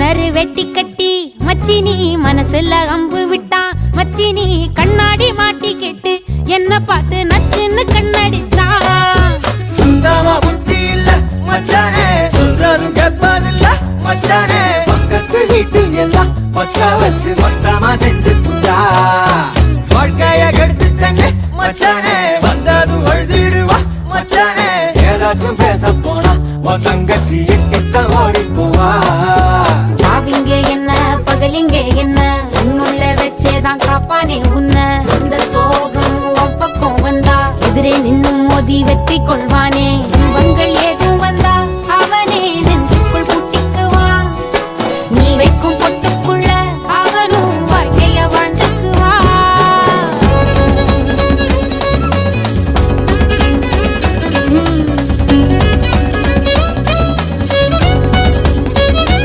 கரு வெட்டி கட்டி மச்சினி மனசுல அம்பு விட்டான். மச்சினி கண்ணாடி மாட்டி கேட்டு என்ன பார்த்து நச்சுன்னு கண்ணடிச்சான். சுந்தமா புத்தி இல்ல மச்சானே, சொல்றதும் கேட்பதில்ல மச்சானே. பக்கத்து வீட்டில் எல்லாம் பக்கா வச்சு மொத்தமா செஞ்சு புட்டா. வாழ்க்கைய கெடுத்துட்டங்க மச்சானே, வந்தது அழுதிடுவா மச்சானே. ஏதாச்சும் பேச போனா உன் தங்கச்சி எட்டித்தான் ஓடி போவா. சாவிங்க என்ன பகலிங்க என்ன, உன்னுள்ள வச்சேதான் காப்பானே உன்ன. இந்த சோகம் உன் பக்கம் வந்தா எதிரே நின்னு மோதி வெற்றி கொள்வானே.